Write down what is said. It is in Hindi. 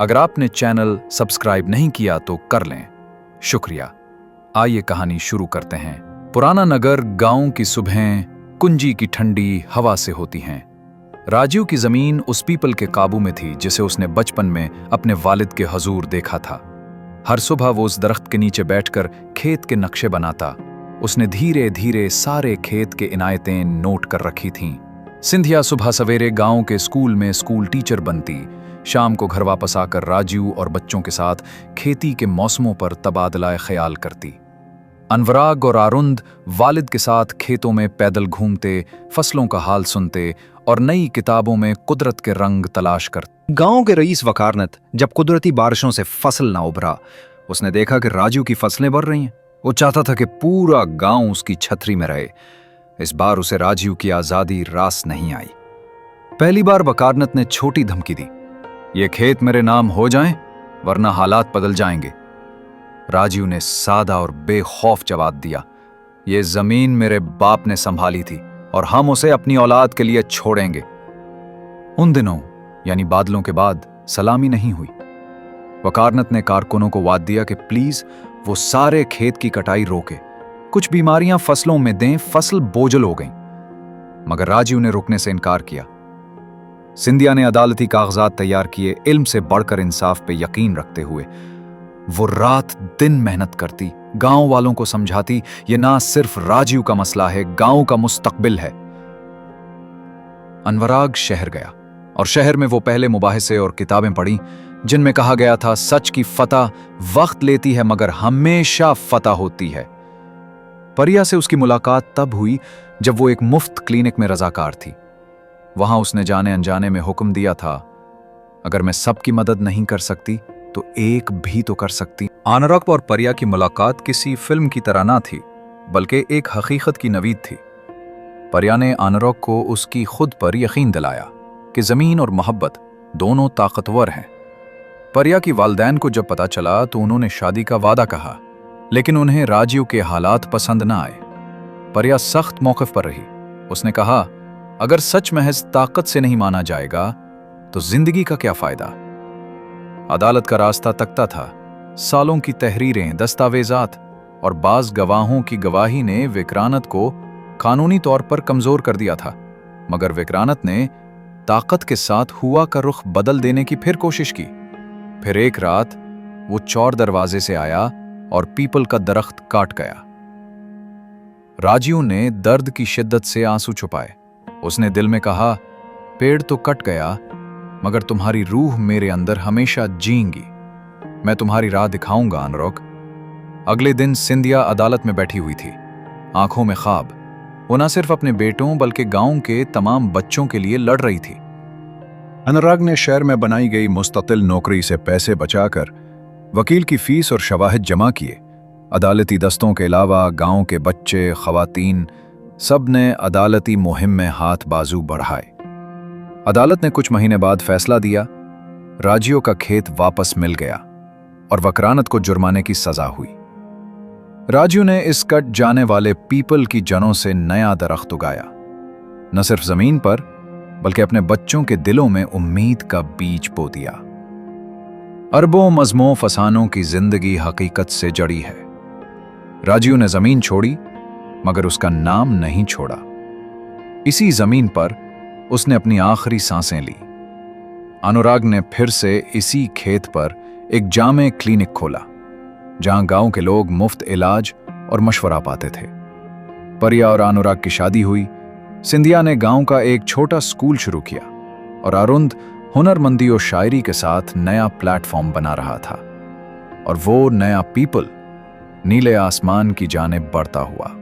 अगर आपने चैनल सब्सक्राइब नहीं किया तो कर लें, शुक्रिया। आइए कहानी शुरू करते हैं। पुराना नगर गांव की सुबहें कुंजी की ठंडी हवा से होती हैं। राजीव की जमीन उस पीपल के काबू में थी जिसे उसने बचपन में अपने वालिद के हजूर देखा था। हर सुबह वो उस दरख्त के नीचे बैठकर खेत के नक्शे बनाता। उसने धीरे धीरे सारे खेत के इनायतें नोट कर रखी थीं। सिंधिया सुबह सवेरे गांव के स्कूल में स्कूल टीचर बनती। शाम को घर वापस आकर राजीव और बच्चों के साथ खेती के मौसमों पर तबादला ख्याल करती। अनवराग और आरुंद वालिद के साथ खेतों में पैदल घूमते, फसलों का हाल सुनते और नई किताबों में कुदरत के रंग तलाश करते। गांव के रईस वकारनत जब कुदरती बारिशों से फसल ना उभरा, उसने देखा कि राजीव की फसलें बढ़ रही हैं। वो चाहता था कि पूरा गांव उसकी छतरी में रहे। इस बार उसे राजीव की आजादी रास नहीं आई। पहली बार वकारनत ने छोटी धमकी दी, ये खेत मेरे नाम हो जाएं, वरना हालात बदल जाएंगे। राजीव ने सादा और बेखौफ जवाब दिया, ये जमीन मेरे बाप ने संभाली थी और हम उसे अपनी औलाद के लिए छोड़ेंगे। उन दिनों यानी बादलों के बाद सलामी नहीं हुई। वकारनत ने कारकुनों को वाद दिया कि प्लीज वो सारे खेत की कटाई रोके, कुछ बीमारियां फसलों में दें, फसल बोझल हो गई। मगर राजीव ने रुकने से इनकार किया। सिंधिया ने अदालती कागजात तैयार किए। इल्म से बढ़कर इंसाफ पे यकीन रखते हुए वो रात दिन मेहनत करती, गांव वालों को समझाती ये ना सिर्फ राजीव का मसला है, गांव का मुस्तकबिल है। अनवराग शहर गया और शहर में वो पहले मुबाहिसे और किताबें पढ़ी जिनमें कहा गया था सच की फतह वक्त लेती है मगर हमेशा फतह होती है। परिया से उसकी मुलाकात तब हुई जब वो एक मुफ्त क्लिनिक में रजाकार थी। वहां उसने जाने अनजाने में हुक्म दिया था, अगर मैं सबकी मदद नहीं कर सकती तो एक भी तो कर सकती। आनरक और परिया की मुलाकात किसी फिल्म की तरह ना थी, बल्कि एक हकीकत की नवीद थी। परिया ने आनरक को उसकी खुद पर यकीन दिलाया कि जमीन और मोहब्बत दोनों ताकतवर हैं। परिया की वालदैन को जब पता चला तो उन्होंने शादी का वादा कहा, लेकिन उन्हें राजीव के हालात पसंद ना आए। परिया सख्त मौक़िफ़ पर रही। उसने कहा, अगर सच महज ताकत से नहीं माना जाएगा तो जिंदगी का क्या फायदा। अदालत का रास्ता तकता था। सालों की तहरीरें, दस्तावेजात और बाज गवाहों की गवाही ने विक्रानत को कानूनी तौर पर कमजोर कर दिया था। मगर विक्रानत ने ताकत के साथ हुआ का रुख बदल देने की फिर कोशिश की। फिर एक रात वो चौर दरवाजे से आया और पीपल का दरख्त काट गया। राजीव ने दर्द की शिद्दत से आंसू छुपाए। उसने दिल में कहा, पेड़ तो कट गया मगर तुम्हारी रूह मेरे अंदर हमेशा जीएंगी। मैं तुम्हारी राह दिखाऊंगा अनरोक। अगले दिन सिंधिया अदालत में बैठी हुई थी, आंखों में ख्वाब। वो न सिर्फ अपने बेटों बल्कि गांव के तमाम बच्चों के लिए लड़ रही थी। अनुराग ने शहर में बनाई गई मुस्तकिल नौकरी से पैसे बचाकर वकील की फीस और शवाहिद जमा किए। अदालती दस्तों के अलावा गांव के बच्चे, खवातीन सब ने अदालती मुहिम में हाथ बाजू बढ़ाए। अदालत ने कुछ महीने बाद फैसला दिया, राजीव का खेत वापस मिल गया और वकरानत को जुर्माने की सजा हुई। राजीव ने इस कट जाने वाले पीपल की जड़ों से नया दरख्त उगाया, न सिर्फ जमीन पर बल्कि अपने बच्चों के दिलों में उम्मीद का बीज बो दिया। अरबों मजमों फसानों की जिंदगी हकीकत से जड़ी है। राजीव ने जमीन छोड़ी मगर उसका नाम नहीं छोड़ा। इसी जमीन पर उसने अपनी आखिरी सांसें ली। अनुराग ने फिर से इसी खेत पर एक जामे क्लिनिक खोला जहां गांव के लोग मुफ्त इलाज और मशवरा पाते थे। परिया और अनुराग की शादी हुई। सिंधिया ने गांव का एक छोटा स्कूल शुरू किया और आरुंद हुनरमंदी और शायरी के साथ नया प्लेटफॉर्म बना रहा था। और वो नया पीपल नीले आसमान की जानिब बढ़ता हुआ।